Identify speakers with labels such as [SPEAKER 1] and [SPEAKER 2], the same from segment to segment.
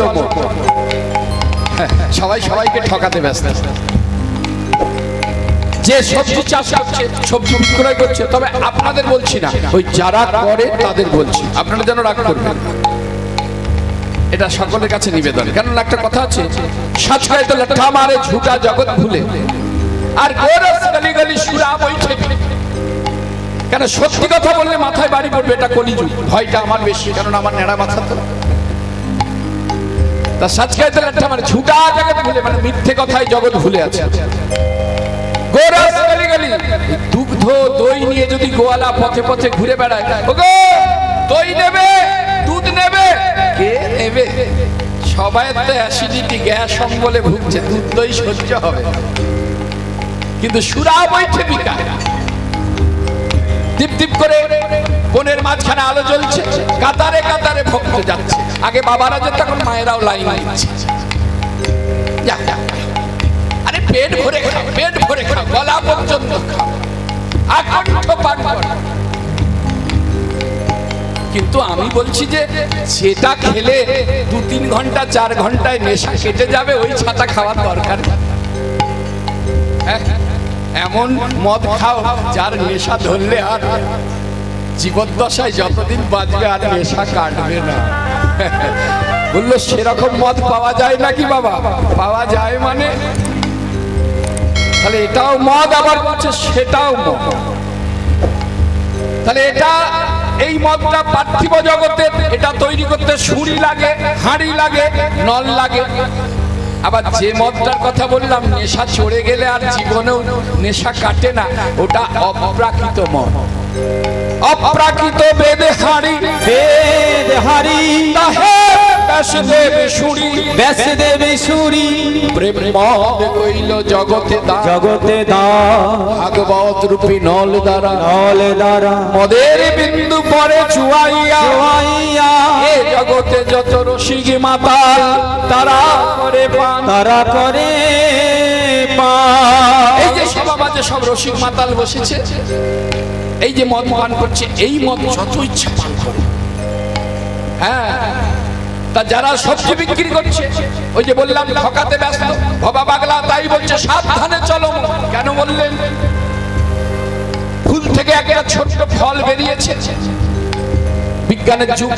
[SPEAKER 1] চলো সবাই সবাইকে ঠকাতে ব্যস্ত। যে সবজি চাষ করছে, সবজি বিক্রয় করছে, তবে আপনাদের বলছি না, ওই যারা করে তাদের বলছি, আপনারা যেন রাগ করবেন, এটা সকলের কাছে নিবেদন। কেননা একটা কথা আছে, সাজকায় তো লঠা মারে ঝুটা জগৎ ভুলে, আর গোরস গলি গলি সুরা বইছে। কেন সত্যি কথা বললে মাথায় বাড়ি পড়বে, এটা কলিযুগ, ভয়টা আমার বেশি, কারণ আমার নেড়া মাথা তো। তা সাজকায় তো লঠা মারে ঝুটা জগৎ ভুলে, মানে মিথ্যে কথায় জগৎ ভুলে আছে। গোরস গলি গলি, দুগ্ধ দই নিয়ে যদি গোয়ালা পথে পথে ঘুরে বেড়ায়, ওগো দই নেবে, দুধ নেবে, কে নেবে? সবাই তো অ্যাসিডিটি, গ্যাস অম্বলে ভুগছে, দুধ দই সহ্য হবে, কিন্তু সুরা বইছে বিকা। টিপ টিপ করে বনের মাঝখানে আলো জ্বলছে, কাতারে কাতারে ভক্ত যাচ্ছে। আগে বাবারা যেত, এখন মায়েরাও লাইন দিচ্ছে। আরে পেট ভরে খাও, পেট ভরে খাও, গলা পর্যন্ত খাও, আকণ্ঠ পান করো। কিন্তু আমি বলছি যে সেটা খেলে 2-3 ঘন্টা 4 ঘন্টায় নেশা কেটে যাবে, ওই ছাতা খাওয়ার দরকার। এমন মদ খাও যার নেশা ধরলে আর জীবদ্দশায় যতদিন বাঁচবে আর নেশা কাটবে না। বললো সেরকম মদ পাওয়া যায় নাকি বাবা? পাওয়া যায় মানে, তাহলে এটাও মদ, আবার বলছে সেটাও মদ। তাহলে এটা, এই মদটা পার্থিব জগতে, এটা তৈরি করতে সুরি লাগে, হাঁড়ি লাগে, নল লাগে। আবার যে মদটার কথা বললাম, নেশা চড়ে গেলে আর জীবনেও নেশা কাটে না, ওটা অপ্রাকৃত মদ। অপ্রাকৃত বেদে হাঁড়ি,
[SPEAKER 2] বেদ হারি
[SPEAKER 1] ব্যাসদেবে সুরি,
[SPEAKER 2] ব্যাসদেবে সুরি,
[SPEAKER 1] প্রেম মদ কইল জগতে দান,
[SPEAKER 2] জগতে দান,
[SPEAKER 1] ভাগবত রূপী নল দ্বারা,
[SPEAKER 2] নল দ্বারা
[SPEAKER 1] মদের বিন্দু পরে চুয়াইয়া,
[SPEAKER 2] চুয়াইয়া,
[SPEAKER 1] এ জগতে যত রসিক মাতাল তারা করে পান,
[SPEAKER 2] তারা করে পান।
[SPEAKER 1] এই যে সমাজে সব রসিক মাতাল বসেছে, এই যে মদ পান করছে, এই মদ যত ইচ্ছা পান করে। হ্যাঁ, তা যারা সবজি বিক্রি করছে, ওই যে বললাম ঠকাতে ব্যস্ত, ভবা পাগলা, তাই বলছে সাবধানে চলো। কেন বললেন? ফুল থেকে একটা ছোট্ট ফল বেরিয়েছে, বিজ্ঞানের যুগ,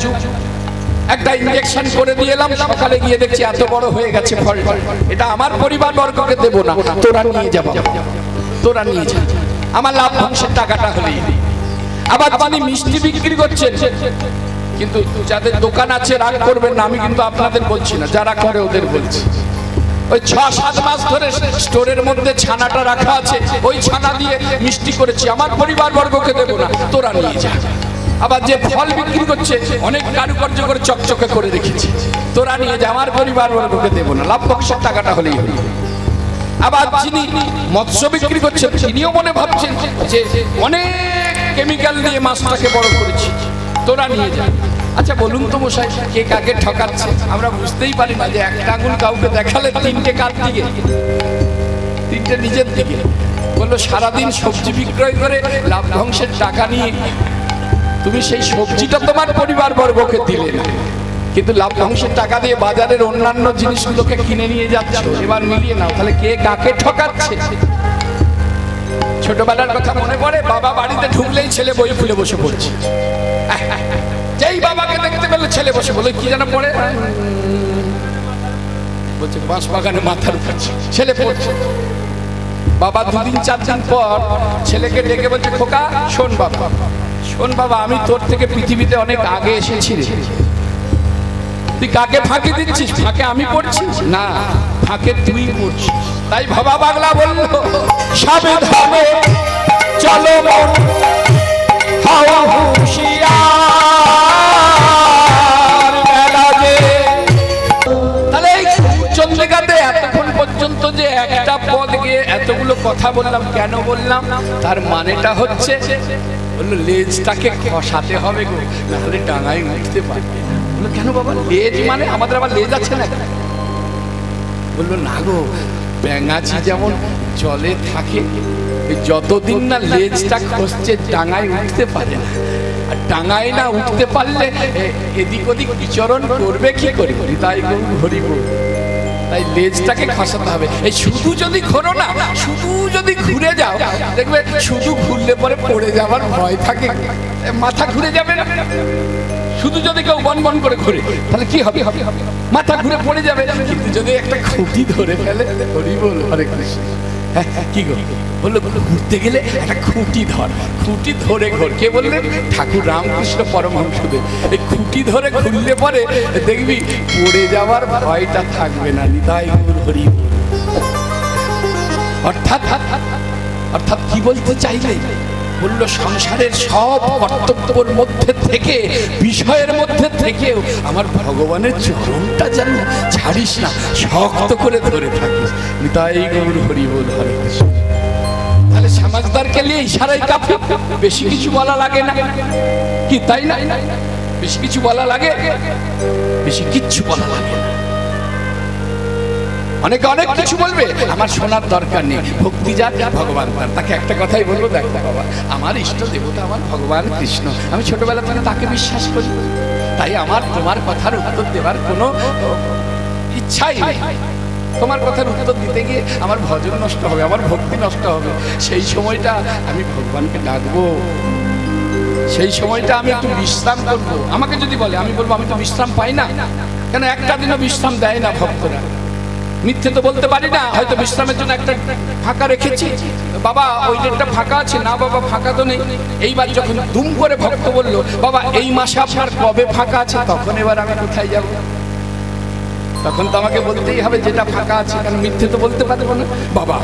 [SPEAKER 1] একটা ইনজেকশন করে দিয়ে এলাম, সকালে গিয়ে দেখছি এত বড় হয়ে গেছে ফল। এটা আমার পরিবার বর্গকে দেবো না, তোরা নিয়ে যাবো, তোরা নিয়ে যা, আমার লাভ অংশের টাকাটা হলেই। আবার পানি মিষ্টি বিক্রি করছেন, কিন্তু যাদের দোকান আছে রাগ করবেন না, আমি কিন্তু আপনাদের বলছি না, যারা করে ওদের বলছি। ওই 6-7 মাস ধরে স্টোরের মধ্যে ছানাটা রাখা আছে, ওই ছানা দিয়ে মিষ্টি করেছি, আমার পরিবার বর্গকে দেবো না, তোরা নিয়ে যা। আবার যে ফল বিক্রি করছে, অনেক কারুকার্য করে চকচকে করে রেখেছে, তোরা নিয়ে যা, আমার পরিবার বর্গকে দেবো না, লাভ অংশের টাকাটা হলেই হলো। আবার যিনি মৎস্য বিক্রি করছেন, তিনিও মনে ভাবছেন যে অনেক কেমিক্যাল দিয়ে মাছটাকে বড় করেছি, তোরা নিয়ে যা। আচ্ছা বলুন তো মশাই, কে কাকে ঠকাচ্ছে? আমরা বুঝতেই পারি না যে একটা আঙুল কাউকে দেখালে 3টে কার দিকে, 3টে নিজের দিকে। বললো সারাদিন সবজি বিক্রয় করে লাভ ধ্বংসের টাকা নিয়ে তুমি সেই সবজিটা তোমার পরিবার বর্গকে দিলে না, কিন্তু লাভ ধ্বংসের টাকা দিয়ে বাজারের অন্যান্য জিনিসগুলোকে কিনে নিয়ে যাচ্ছ। এবার মিলিয়ে নাও, তাহলে কে কাকে ঠকাচ্ছে? ছোটবেলার কথা মনে পড়ে, বাবা বাড়িতে ঢুকলেই ছেলে বই খুলে বসে পড়ছে, যেই বাবাকে দেখতে পেলে ছেলে বসে বলে কি যেন পড়ে, বলছে বাঁশ বাগানে মাথার উপর ছেলে পড়ছে। বাবা 2-4 দিন পর ছেলেকে ডেকে বলছে, খোকা শোন বাবা, শোন বাবা, আমি তোর থেকে পৃথিবীতে অনেক আগে এসেছি রে, তুই কাকে ফাঁকি দিচ্ছিস? ফাঁকে আমি পড়ছি না, ফাঁকে তুই পড়ছিস। তাই ভবা পাগলা বলল, সাবধানে চলো মন, হাওয়া হুঁশিয়ার বেলা যে। তাহলে এই চন্দ্রিকাতে এতক্ষণ পর্যন্ত যে একটা পদ গিয়ে এতগুলো কথা বললাম, কেন বললাম? তার মানেটা হচ্ছে, বললো লেজটাকে খসাতে হবে গো, নাহলে ডাঙায় উঠতে পারবে। বললো কেন বাবা, লেজ মানে? আমাদের আবার লেজ আছে না? বললো না গো, ব্যাঙাচি যেমন জলে থাকে এই যতদিন না লেজটা খসছে ডাঙায় উঠতে পারে না, আর ডাঙায় না উঠতে পারলে এদিক ওদিক বিচরণ করবে কি করে? তাই হরিব, তাই লেজটাকে খসাতে হবে। এই শুধু যদি ঘোরো না, শুধু যদি ঘুরে যাও, দেখবে শুধু ঘুরলে পরে পড়ে যাওয়ার ভয় থাকে, মাথা ঘুরে যাবে না। শুধু যদি কেউ বন বন করে ঘুরে তাহলে কি হবে? মাথা ঘুরে পড়ে যাবে। কিন্তু যদি একটা খুঁটি ধরে ফেলে, হরি বল, হরে কৃষ্ণ, হ্যাঁ কি গো বললো, ঘুরতে গেলে একটা খুঁটি ধর, খুঁটি ধরে ঘোর। কে বললেন? ঠাকুর রামকৃষ্ণ পরমহংসদেব। এই খুঁটি ধরে ঘুরলে পরে দেখবি পড়ে যাওয়ার ভয়টা থাকবে না। নিতাই গৌর হরি। অর্থাৎ কি বলতে চাইলে? বলল সংসারের সব কর্তব্যের মধ্যে থেকে, বিষয়ের মধ্যে থেকেও আমার ভগবানের চরণটা যেন ছাড়িস না, শক্ত করে ধরে থাকিস। নিতাই গৌর হরি বল, হরে কৃষ্ণ। তাহলে সমাজদারকে নিয়ে ইশারাই কাফি, বেশি কিছু বলা লাগে না কি? তাই না? বেশি কিছু বলা লাগে? বেশি কিচ্ছু বলা লাগে না। অনেকে অনেক কিছু বলবে, আমার শোনার দরকার নেই। ভক্তি যার, ভগবান তার। তাকে একটা কথাই বলবো, দেখো বাবা, আমার ইষ্ট দেবতা আমার ভগবান কৃষ্ণ, আমি ছোটবেলা থেকে তাকে বিশ্বাস করি, তাই আমার তোমার কথার উত্তর দেওয়ার কোনো ইচ্ছাই নেই। তোমার কথার উত্তর দিতে গিয়ে আমার ভজন নষ্ট হবে, আমার ভক্তি নষ্ট হবে। সেই সময়টা আমি ভগবানকে ডাকবো, সেই সময়টা আমি একটু বিশ্রাম করবো। আমাকে যদি বলে, আমি বলবো আমি তো বিশ্রাম পাই না। কেন? একটা দিনও বিশ্রাম দেয় না ভক্তরা। মিথ্যে তো বলতে পারি না, হয়তো বিশ্রামের জন্য একটা ফাঁকা রেখেছি। বাবা ওই ডেটটা ফাঁকা আছে না? বাবা ফাঁকা তো নেই। এইবার যখন দুম করে ভক্ত বললো, বাবা এই মাসে আপনার কবে ফাঁকা আছে? তখন এবার আমি কোথায় যাব? তখন তো আমাকে বলতেই হবে যেটা ফাঁকা আছে, কারণ মিথ্যে তো বলতে পারবো না। বাবা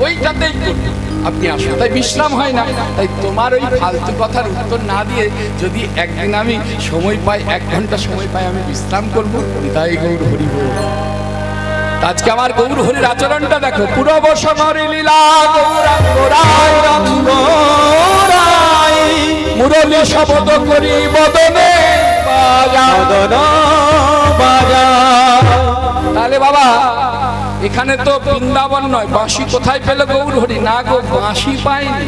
[SPEAKER 1] ওইটাতেই করবো, আপনি আসুন। তাই বিশ্রাম হয় না। তাই তোমার ওই ফালতু কথার উত্তর না দিয়ে যদি একদিন আমি সময় পাই, 1 ঘন্টা সময় পাই, আমি বিশ্রাম করবো। তাই গৌর হরি বল। আজকে আমার গৌর হরির আচরণটা দেখো। পূরব সমরে লীলা গৌরাঙ্গ রায়, মুরলী শব্দ করি বদনে বাজা। তাহলে বাবা এখানে তো বৃন্দাবন নয়, বাঁশি কোথায় পেল গৌর হরি? না গো, বাঁশি পাইনি।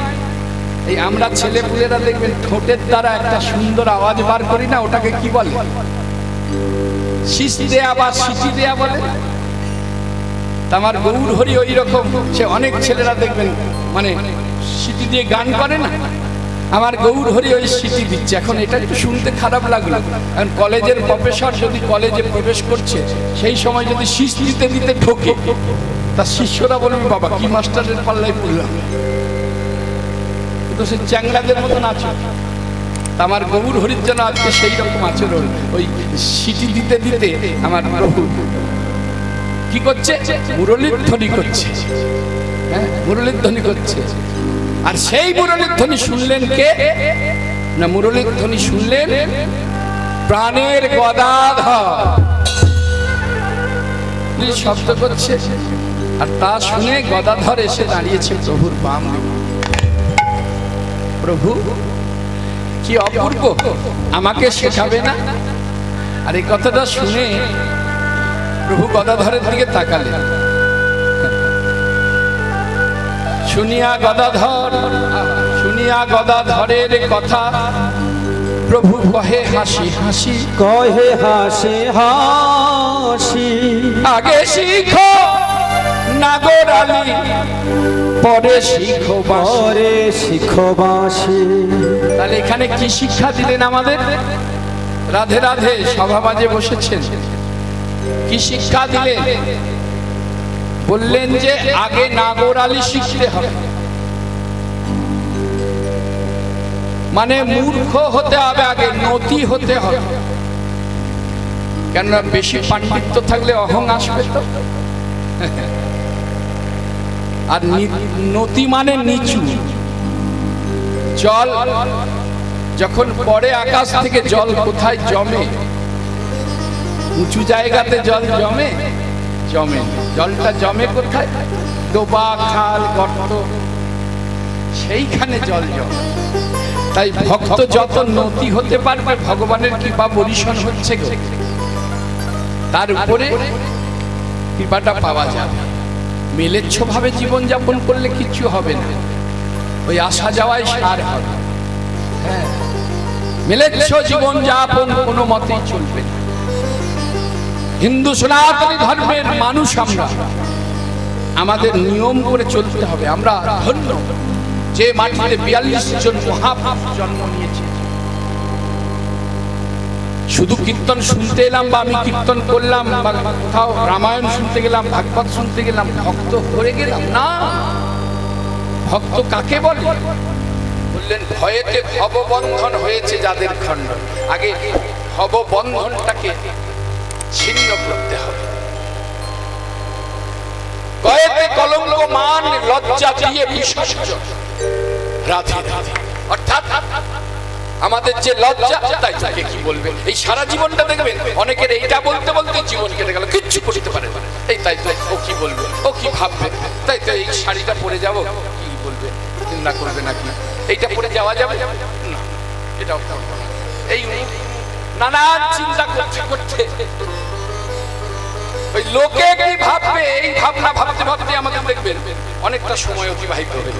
[SPEAKER 1] এই আমরা ছেলে পুলেরা দেখবেন ঠোঁটের দ্বারা একটা সুন্দর আওয়াজ বার করি না, ওটাকে কি বলে? শিশি দেয়া বা সিটি দেয়া বলে। আমার গৌর হরি ওই রকম। সে অনেক ছেলেরা দেখবেন মানে সিটি দিয়ে গান করে না, আমার গৌর হরি ওই সিটি দিচ্ছে। এখন এটা একটু শুনতে খারাপ লাগলো, কারণ কলেজের প্রফেসর যদি কলেজে প্রবেশ করছে, সেই সময় যদি শীষ দিতে দিতে ঢোকে, তার শিষ্যরা বলবে বাবা কি মাস্টারের পাল্লায় পড়লাম। কিন্তু সে চ্যাংড়াদের মতন আছে। আমার গৌর হরির জন্য আজকে সেই রকম আচরণ। ওই সিটি দিতে দিতে আমার প্রভু কি করছে? মুরলীর ধ্বনি করছে। হ্যাঁ, মুরলীর ধ্বনি করছে। আর সেই মুরলীর ধ্বনি শুনলেন কে? না, মুরলীর ধ্বনি শুনলেন প্রাণের গদাধর। শব্দ করছে, আর তা শুনে গদাধর এসে দাঁড়িয়েছে প্রভুর বাম। প্রভু কি অপূর্ব, আমাকে শেখাবে না? আর এই কথাটা শুনে প্রভু গদাধরের দিকে তাকালেন। শুনিয়া গদাধরের কথা প্রভু কহে হাসি হাসি,
[SPEAKER 2] কহে হাসি হাসি,
[SPEAKER 1] আগে শিখো নাগরালি, পরে শিখো
[SPEAKER 2] বাঁশি।
[SPEAKER 1] তাহলে এখানে কি শিক্ষা দিলেন আমাদের? রাধে রাধে সভাবাজে বসেছেন, কি শিক্ষা দিলেন? বললেন যে আগে নাগরালি শিখতে হবে, মানে মূর্খ হতে হবে, আগে নতি হতে হবে। কেননা বেশি পাণ্ডিত্য থাকলে অহং আসবে তো। আর নতি মানে নিচু। জল যখন পড়ে আকাশ থেকে, জল কোথায় জমে? উঁচু জায়গাতে জল জমে? জলটা জমে কোথায়? ডোবা, খাল, গর্ত, সেইখানে জল জমে। তাই ভক্ত যত নতি হতে পারবে, ভগবানের কৃপা বরিশন হচ্ছে, তার উপরে কৃপাটা পাওয়া যাবে। মেলেচ্ছ ভাবে জীবনযাপন করলে কিচ্ছু হবে না, ওই আসা যাওয়াই সার হবে। হ্যাঁ, মেলেচ্ছ জীবনযাপন কোনো মতেই চলবে না। হিন্দু সনাতনী ধর্মের মানুষ আমরা, আমাদের নিয়ম করে চলতে হবে। আমরা ধন্য যে মাটিতে 42 জন মহাপুরুষ জন্ম নিয়েছে। শুধু কীর্তন শুনতে এলাম বা আমি কীর্তন করলাম বা কোথাও রামায়ণ শুনতে গেলাম, ভাগবত শুনতে গেলাম, ভক্ত হয়ে গেলাম না। ভক্ত কাকে বলে? বললেন ভয়েতে ভববন্ধন হয়েছে যাদের খণ্ড। আগে ভববন্ধনটাকে ছিন্ন করতে হবে। ভয়েতে কলঙ্ক মান লজ্জা দিয়ে বিসর্জন। রাধে রাধে। অর্থাৎ আমাদের যে লজ্জা, তাই তাকে কি বলবেন? এই সারা জীবনটা দেখবেন অনেকের এইটা বলতে বলতে জীবন কেটে গেল, কিচ্ছু করতে পারে না। এই তাই তাই ও কি বলবে, ও কি ভাববে, তাই তো এই শাড়িটা পরে যাব, কি বলবে, চিন্তা করবে নাকি এইটা পরে যাওয়া যাবে না, এটাও করবো না। এই নানান চিন্তা করতে করতে ওই লোকে কি ভাববে, এই ভাবনা ভাবতে ভাবতে আমাদের দেখবেন অনেকটা সময় অতিবাহিত হবে।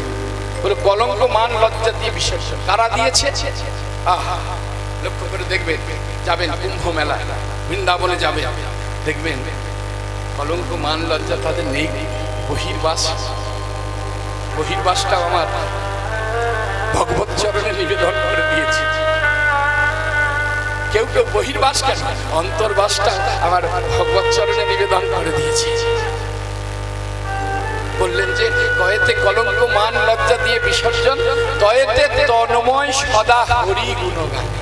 [SPEAKER 1] কলঙ্ক মান লজ্জা দিয়ে বিসর্জন কারা দিয়েছে? আহা, লক্ষ্য করে দেখবেন, যাবেন কুম্ভ মেলা, বৃন্দাবনে যাবেন, দেখবেন কলঙ্ক মান লজ্জা তাদের নেই। বহির্বাসটাও আমার ভগবত চরণে নিবেদন করে দিয়েছে। কেউ কেউ বহির্বাস কেন, অন্তর্বাসটা আমার ভগবত চরণে নিবেদন করে দিয়েছে। বললেন যে কয়েতে কলঙ্ক মান লজ্জা দিয়ে বিসর্জন, তয়েতে তন্ময় সদা হরি গুণগানে।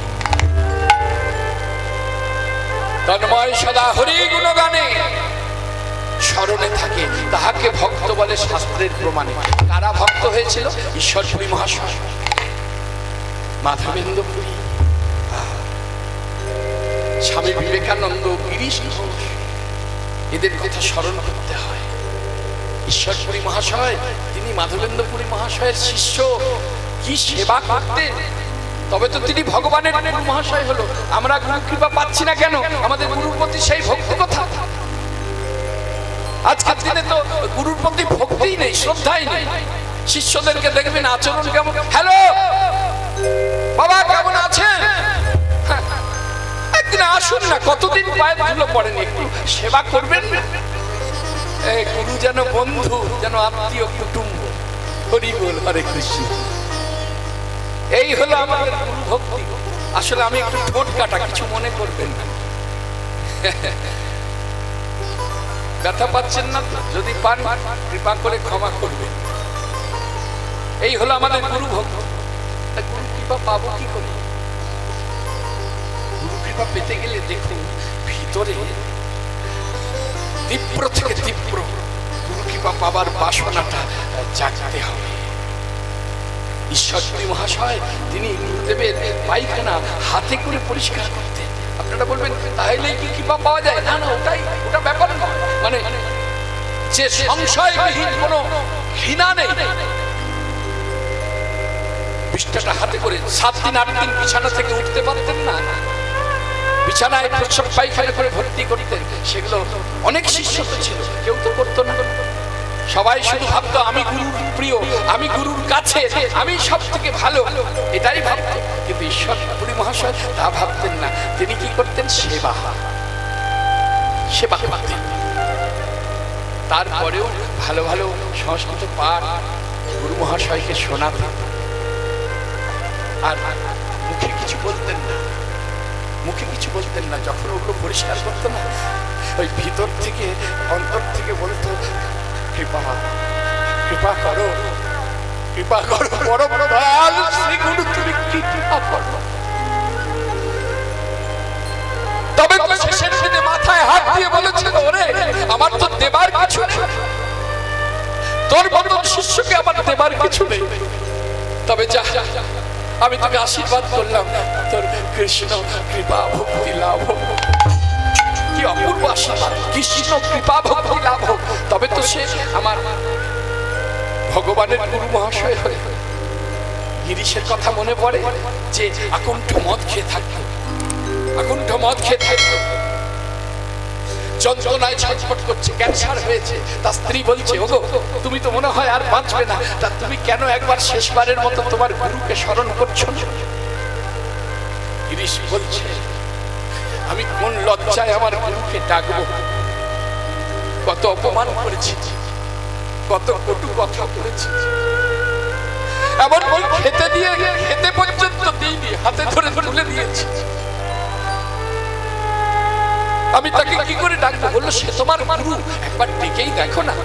[SPEAKER 1] তন্ময় সদা হরি গুণগানে স্মরণে থাকে, তাহাকে ভক্ত বলে শাস্ত্রের প্রমাণে। কারা ভক্ত হয়েছিল? ঈশ্বরপুরী মহাশয়, মাধবেন্দ্র পুরী, স্বামী বিবেকানন্দ, গিরিশ ঘোষ, এদের কথা স্মরণ করতে হয়। ঈশ্বরপুরী মহাশয়, তিনি মাধবেন্দ্রপুরী মহাশয়ের শিষ্য, কি সেবা করতেন। তবে তো তিনি ভগবানের গুরু মহাশয় হলো। আমরা গুরু কৃপা পাচ্ছি না কেন? আমাদের গুরুর প্রতি সেই ভক্তি কথা। আজকের দিনে তো গুরুর প্রতি ভক্তিই নেই, শ্রদ্ধাই নেই। শিষ্যদেরকে দেখবেন আচরণ কেমন, হ্যালো বাবা কেমন আছেন, একদিন আসুন না, কতদিন পায়ের ধুলো পড়েনি, একটু সেবা করবেন না। গুরু যেন বন্ধু, যেন আত্মীয় কুটুম্ব। হরি বল, হরে কৃষ্ণ। এই হলো আমাদের গুরু ভক্তি। আসলে আমি একটু ঠোঁট কাটা, কিছু মনে করবেন না। ব্যথা পাচ্ছেন না তো? যদি পান কৃপা করে ক্ষমা করবেন। এই হলো আমাদের গুরু ভক্তি। গুরু কৃপা পাবো কি করে? গুরু কৃপা পেতে গেলে দেখুন ভিতরে তীব্র থেকে তীব্র গুরু কৃপা পাবার বাসনাটা জাগতে হবে। ঈশ্বরপুরী মহাশয়, তিনি গুরুদেবের পায়খানা হাতে করে পরিষ্কার করতেন। আপনারা বলবেন তাহলে কি কৃপা পাওয়া যায়? না না, ওটা ব্যাপার না। মানে যে সংশয়বিহীন কোনো ঘৃণা নেই, বিষ্ঠাটা হাতে করে 7 দিন 8 দিন বিছানা থেকে উঠতে পারতেন না, বিছানায় প্রস্রাব পায়খানা করে ভর্তি করতেন। সেগুলো অনেক শিষ্য তো ছিল, কেউ তো করতো না। সবাই শুধু ভাবতো আমি গুরুর প্রিয়, আমি গুরুর কাছে, আমি সব থেকে ভালো, এটাই ভাবতো। কিন্তু ঈশ্বরপুরী মহাশয় তা ভাবতেন না। তিনি কি করতেন? সেবা করতেন। তারপরেও ভালো ভালো সংস্কৃত পাঠ গুরু মহাশয়কে শোনাতেন। আর মুখে কিছু বলতেন না, যখন ওগুলো পরিষ্কার করতো না, ওই ভিতর থেকে অন্তর থেকে বলতো কৃপা করো বড় বড় দয়ালু শ্রী গুরু, তুমি কৃপা করো। তবে শেষের দিনে মাথায় হাত দিয়ে বলেছিল, ওরে আমার তো দেবার কিছু নেই, তোর মতন শিষ্যকে আমার দেবার কিছু নেই, তবে যা আমি তোকে আশীর্বাদ করলাম, তোর কৃষ্ণ কৃপা ভক্তি লাভ হোক। কি অপূর্ব আশীর্বাদ, কৃষ্ণ কৃপা ভক্তি লাভ হোক। তবে তো সে আমার ভগবানের গুরু মহাশয় হয়ে। গিরিশের কথা মনে পড়ে যে আকণ্ঠ মদ খেয়ে থাকতো, যন্ত্রণায় ছটফট করছে, ক্যান্সার হয়েছে। তার স্ত্রী বলছে, ওগো তুমি তো মনে হয় আর বাঁচবে না, তা তুমি কেন একবার শেষবারের মতো তোমার গুরুকে স্মরণ করছো না? গিরিশ বলছে, আমি কোন লজ্জায় আমার গুরুকে ডাকবো? কত অপমান করেছি, কত কটু কথা বলেছি, এমন বই খেতে দিয়ে খেতে পর্যন্ত দিইনি, হাতে ধরে তুলে দিয়েছি। আমি তাকে কি করে ডাকবো? বললো, সে তোমার গুরু, একবার ডেকেই দেখো না,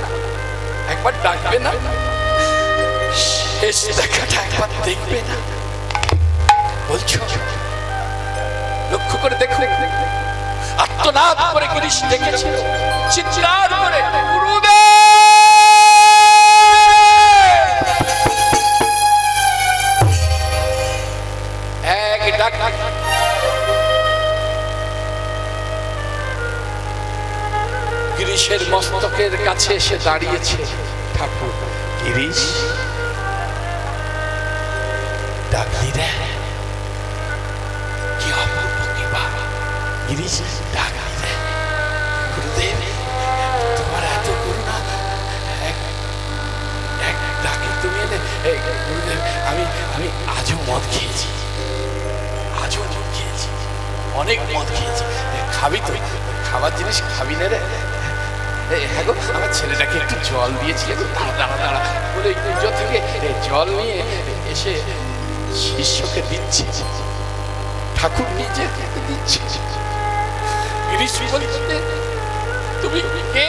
[SPEAKER 1] একবার ডাকবে না? শেষ দেখাটা একবার দেখবে না বলছো? লক্ষ্য করে দেখো, আত্মনাদ করে গিরিশ ডেকেছিল, চিৎকার করে, গুরুদেব! এক ডাক, গিরিশের মস্তকের কাছে এসে দাঁড়িয়েছে ঠাকুর। গিরিশ, ডাকলি রে, কি অপূর্ব কৃপা! গিরিশ, ডাকলি রে, গুরুদেব তোমার এত করুণা, এক ডাকে তুমি এলে। গুরুদেব, আমি আমি আজও মদ খেয়েছি, আজও মদ খেয়েছি, অনেক মদ খেয়েছি। খাবি তো? খাবার জিনিস খাবি না রে? হ্যাঁ গো, আমার ছেলেটাকে একটু জল দিয়েছি, দাঁড়া দাঁড়া দাঁড়া বলে পুজো থেকে জল নিয়ে এসে শিষ্যকে দিচ্ছে, ঠাকুর নিজে দিচ্ছে। গিরিশ বলছে, তুমি কে?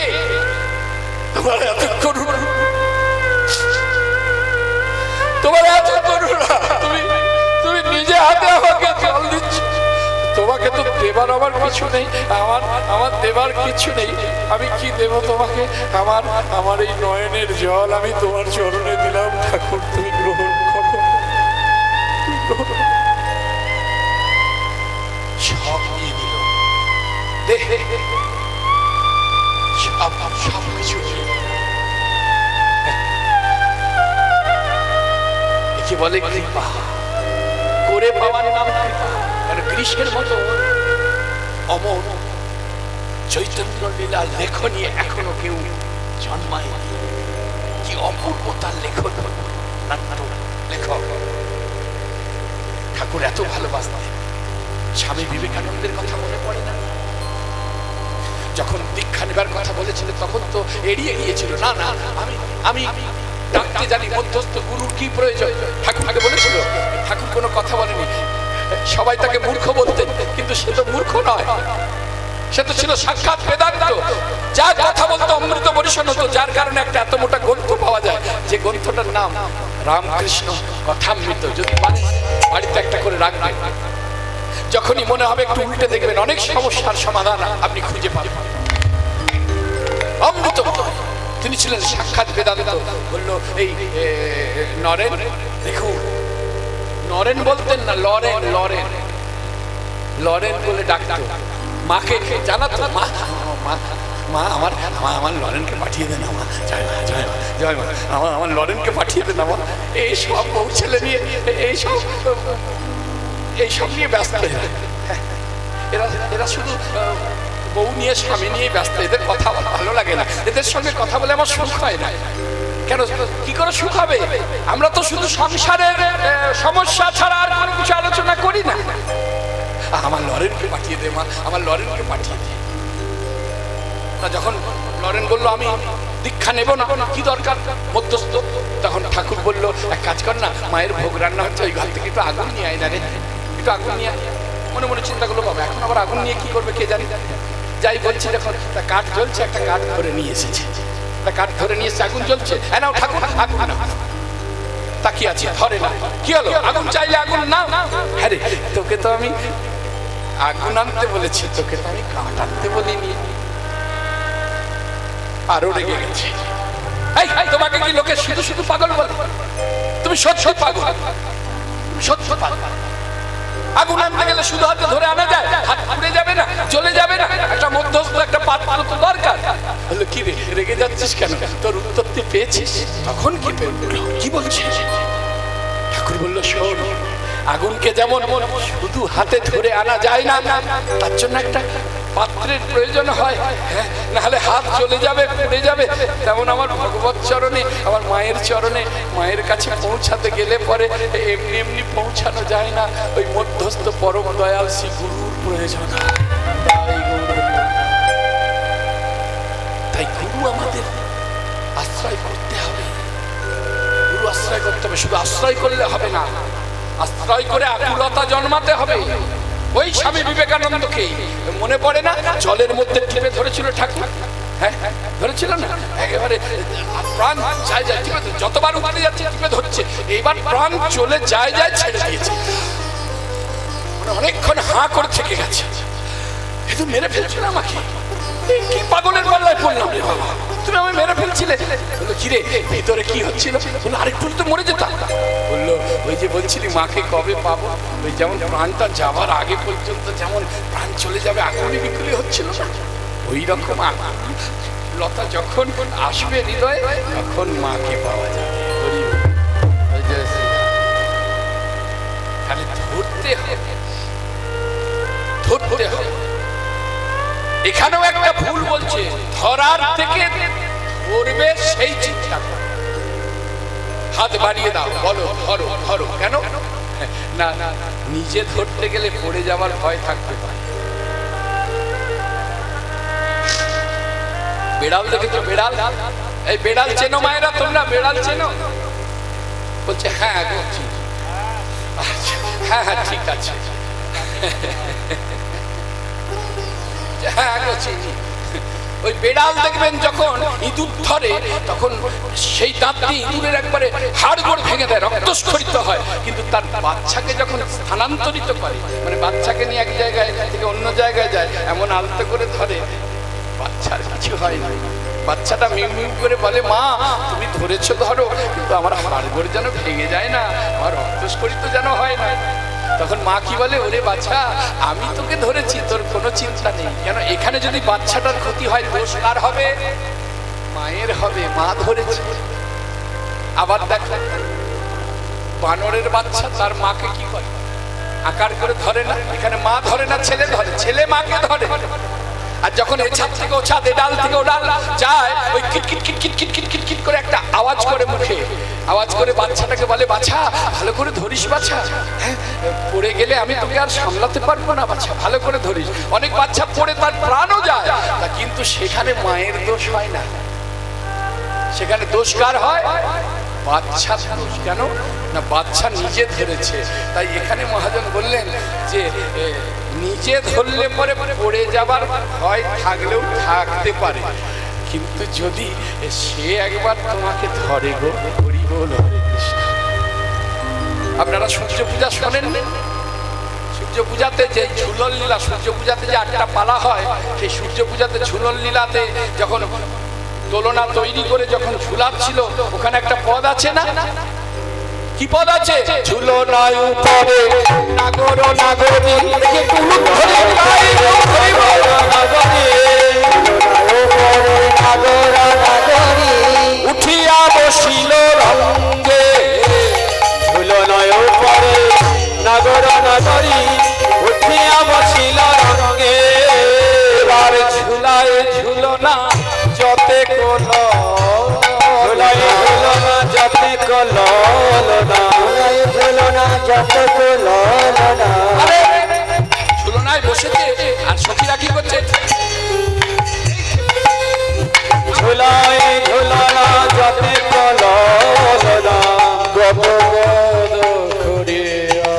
[SPEAKER 1] তোমার এত করুণা, তোমার এত করুণা, তুমি নিজে হাতে আমাকে জল দিচ্ছ। তোমাকে তো দেবার আমার কিছু নেই, আমার দেবার কিছু নেই। আমি কি দেব তোমাকে? আমার এই নয়নের জল আমি তোমার চরণে দিলাম, ঠাকুর তুমি গ্রহণ করো। সব নিয়ে দিল, সব কিছু একে বলে কৃপা। করে পাওয়ার নাম কৃপা। গিরিশের মতো অমর চৈতন্য লীলা লেখনী এখনো কেউ জন্মায়নি। কি অপূর্ব তার লেখন, লেখক। ঠাকুর এত ভালোবাসতেন। স্বামী বিবেকানন্দের কথা মনে পড়ে না? যখন দীক্ষা নেবার কথা বলেছিল তখন তো এড়িয়ে গিয়েছিল, না না আমি ডাকতে জানি, মধ্যস্থ গুরুর কি প্রয়োজন? ঠাকুরকে বলেছিল। ঠাকুর কোনো কথা বলেনি। সবাই তাকে মূর্খ বলতেন, কিন্তু সে তো মূর্খ নয়, সে তো ছিল সাক্ষাৎ বেদান্ত। যার কথা বলতো অমৃত বরিশন হতো, যার কারণে একটা এত মোটা গ্রন্থ পাওয়া যায়, যে গ্রন্থটার নাম রামকৃষ্ণ কথামৃত। যদি বাড়িতে একটা করে রাখবেন, যখনই মনে হবে একটু উল্টে দেখবেন, অনেক সমস্যার সমাধান আপনি খুঁজে পাবেন। অমৃত, তিনি ছিলেন সাক্ষাৎ বেদান্ত। বললো, এই নরেন, দেখুন, নরেন বলতেন না, লরেন, লরেন, লরেন বলে ডাকতো। মাকে জানাতো, মা মা আমার লরেনকে পাঠিয়ে দেন, আমার জয় মা, জয় মা, জয় মা, আমার লরেনকে পাঠিয়ে দেন। আমার এইসব বউ ছেলে নিয়ে এইসব নিয়ে ব্যস্ত। এরা শুধু বউ নিয়ে, স্বামী নিয়ে ব্যস্ত। এদের কথা ভালো লাগে না, এদের সঙ্গে কথা বলে আমার সুখ হয় না। কেন, কি করে সুখ হবে? আমরা তো শুধু সংসারের সমস্যা ছাড়া আর কোনো কিছু আলোচনা করি না। আমার লরেনকে পাঠিয়ে দে মা, আমার লরেনকে পাঠিয়ে দে। যখন লরেন বললো, আমি দীক্ষা নেব না, কি দরকার মধ্যস্থ? তখন ঠাকুর বললো, এক কাজ কর না, মায়ের ভোগ রান্না হচ্ছে, ওই ঘর থেকে একটু আগুন নিয়ে আয় না রে, একটু আগুন নিয়ে আয়। মনে মনে চিন্তা করলো, বাবা এখন আবার আগুন নিয়ে কি করবে কে জানি। যাই বলছে, যখন কাঠ জ্বলছে, একটা কাঠ ধরে নিয়ে এসেছে, কাঠ ধরে নিয়ে এসেছে, আগুন জ্বলছে। হ্যাঁ নাও ঠাকুর, আগুন নাও। তাকিয়ে আছে, ধরে না। কি হলো? আগুন চাইলে আগুন না। হ্যাঁ রে, তোকে তো আমি আগুন আনতে বলেছি, তোকে তো আমি কাঠ আনতে বলিনি। আরো রেগে গেছে। তোমাকে কি লোকে শুধু শুধু পাগল বলে? তুমি সত্যি পাগল, সত্যি পাগল। আগুন আনতে গেলে শুধু হাতে ধরে আনা যায়? হাত পুড়ে যাবে না, জ্বলে যাবে না? একটা মধ্যস্থ, একটা পাত্র তো দরকার। বললো, কি রে, রেগে যাচ্ছিস কেন? তোর উত্তর তুই পেয়েছিস। তখন কি বলছিস? ঠাকুর বললো, শোন, আগুনকে যেমন শুধু হাতে ধরে আনা যায় না, তার জন্য একটা পাত্রের প্রয়োজন হয়, হ্যাঁ, নাহলে হাত চলে যাবে, পড়ে যাবে, তেমন আমার ভগবত চরণে, আমার মায়ের চরণে, মায়ের কাছে পৌঁছাতে গেলে পরে এমনি এমনি পৌঁছানো যায় না, ওই মধ্যস্থ পরম দয়াল শ্রী গুরুর প্রয়োজন হয়। তাই গুরু আমাদের আশ্রয় করতে হবে, গুরু আশ্রয় করতে হবে। শুধু আশ্রয় করলে হবে না, আশ্রয় করে আকুলতা জন্মাতে হবে। ওই স্বামী বিবেকানন্দকে মনে পড়ে না, জলের মধ্যে টিপে ধরেছিল ঠাকুর, হ্যাঁ ধরেছিল না, একেবারে প্রাণ যায় যায় টিপে, যতবার উঠতে যাচ্ছে টিপে ধরছে, এইবার প্রাণ চলে যায় যায় ছেড়ে দিয়েছে, অনেকক্ষণ হাঁ করে থেকে গেছে, কিন্তু মেরে ফেলছিল আমাকে, কি পাগলের পাল্লায় পড়লাম রে বাবা, তুমি আমি মেরে ফেলছিলে। বললো কিরে ভিতরে কি হচ্ছিল? বললো আরেকটু তো মরে যেতাম। বললো ওই যে বলছিলি মাকে কবে পাবো, ওই যেমন প্রাণটা যাবার আগে পর্যন্ত যেমন প্রাণ চলে যাবে আকুলি বিকুলি হচ্ছিল, ওই রকম লতা যখন আসবে হৃদয়ে তখন মাকে পাওয়া যাবে। খালি ধরতে হবে, ধরতে হবে। এখানেও একটা ভুল বলছে, ধরার থেকে ধরবে সেই চিন্তা করো, হাত বাড়িয়ে দাও, বলো ধরো ধরো, কেন না, নিজে ধরতে গেলে পড়ে যাওয়ার ভয় থাকতে পারে। বেড়াল দেখেছো? বেড়াল, এই বেড়াল চেনো মায়েরা তোমরা? বেড়াল চেনো? বলছে হ্যাঁ বলছি, হ্যাঁ হ্যাঁ ঠিক আছে, হ্যাঁ চিনি। ওই বেড়াল দেখবেন যখন ইঁদুর ধরে তখন সেই দাঁতটি ইঁদুরের একবারে হাড়গোড় ভেঙে দেয়, রক্তস্খলিত হয়, কিন্তু তার বাচ্চাকে যখন স্থানান্তরিত করে, মানে বাচ্চাকে নিয়ে এক জায়গায় থেকে অন্য জায়গায় যায়, এমন আলতো করে ধরে, বাচ্চার কিছু হয় না, বাচ্চাটা মিউ মিউ করে বলে মা তুমি ধরেছো ধরো, কিন্তু আমার হাড়গোড় যেন ভেঙে যায় না, আমার রক্তস্খলিত যেন হয় না। তখন মা কি বলে, ওরে বাচ্চা আমি তোকে ধরেছি, তোর কোনো চিন্তা নেই। কেন এখানে যদি বাচ্চাটার ক্ষতি হয় দোষ কার হবে? মায়ের হবে, মা ধরেছে। আবার দেখো বানরের বাচ্চা তার মাকে কি করে, আকার করে ধরে না, এখানে মা ধরে না ছেলে ধরে, ছেলে মাকে ধরে। আর যখন এ ছাদ থেকে ও ছাদ, এ ডাল থেকে ও ডাল যায়, ওই কিটকিট কিটকিট কিটকিট কিটকিট করে একটা আওয়াজ করে মুখে, আওয়াজ করে বাচ্চাটাকে বলে বাচ্চা ভালো করে ধরিস বাচ্চা, হ্যাঁ পড়ে গেলে আমি তোকে আর সামলাতে পারবো না বাচ্চা, ভালো করে ধরিস। অনেক বাচ্চা পড়ে তার প্রাণও যায়, কিন্তু সেখানে মায়ের দোষ হয় না, সেখানে দোষ কার হয়? বাচ্চা দোষ। কেন না, বাচ্চা নিজে ধরেছে। তাই এখানে মহাজন বললেন যে নিজে ধরলে পরে পড়ে যাবার ভয় থাকলেও থাকতে পারে, কিন্তু যদি সে একবার তোমাকে ধরে গো, হরি বল হরে কৃষ্ণ। আপনারা সূর্য পূজা শোনেন? সূর্য পূজাতে যে ঝুলন লীলা, সূর্য পূজাতে যে 8টা পালা হয়, সেই সূর্য পূজাতে ঝুলন লীলাতে যখন দোলনা তৈরি করে যখন ঝুলাচ্ছিল, ওখানে একটা পদ আছে না? কি পদ আছে? ঝুলনায় উপরে নাগর নাগরী উঠিয়া বসিল রঙ্গে,
[SPEAKER 2] ঝুলনায় উপরে নাগর নাগরী উঠিয়া বসিল রঙ্গে,
[SPEAKER 1] এবার ঝুলায় ঝুলনা যতে কোন,
[SPEAKER 2] ঝুলায় ঝুলনা যতে কলনা, ঝুলনা যতে কলনা।
[SPEAKER 1] ঝুলনায় বসেছে আর সখীরা কি করছে?
[SPEAKER 2] ঝুলায় ঝুলনা যতে কলনা, গদ গদ করিয়া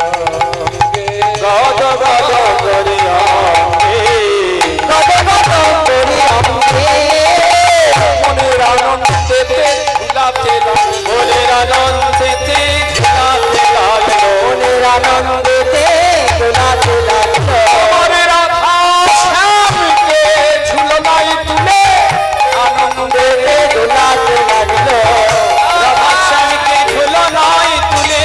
[SPEAKER 2] গদ গদ করিয়া গদ গদ করিয়া
[SPEAKER 1] মনের আনন্দেতে ঝুলাতে লাগলো,
[SPEAKER 2] মনের আনন্দেতে ঝুলাতে লাগলো, মনের আনন্দেতে ঝুলাতে লাগলো।
[SPEAKER 1] মনের রাধা শ্যামকে ঝুলনায় তুলে
[SPEAKER 2] আনন্দেতে ঝুলাতে লাগলো, রাধা শ্যামকে ঝুলনায় তুলে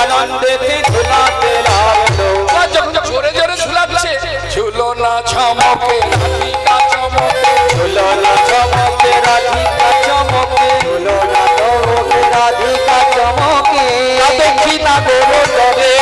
[SPEAKER 2] আনন্দেতে ঝুলাতে লাগলো।
[SPEAKER 1] যখন জোরে জোরে ঝুলাচ্ছে, ঝুলনা ঝমকে রাধিকা চমকে,
[SPEAKER 2] ঝুলনা চমকে রাধিকা চমকে, ঝুলনা চমকে রাধিকা চমকে,
[SPEAKER 1] দেখি না গো তবে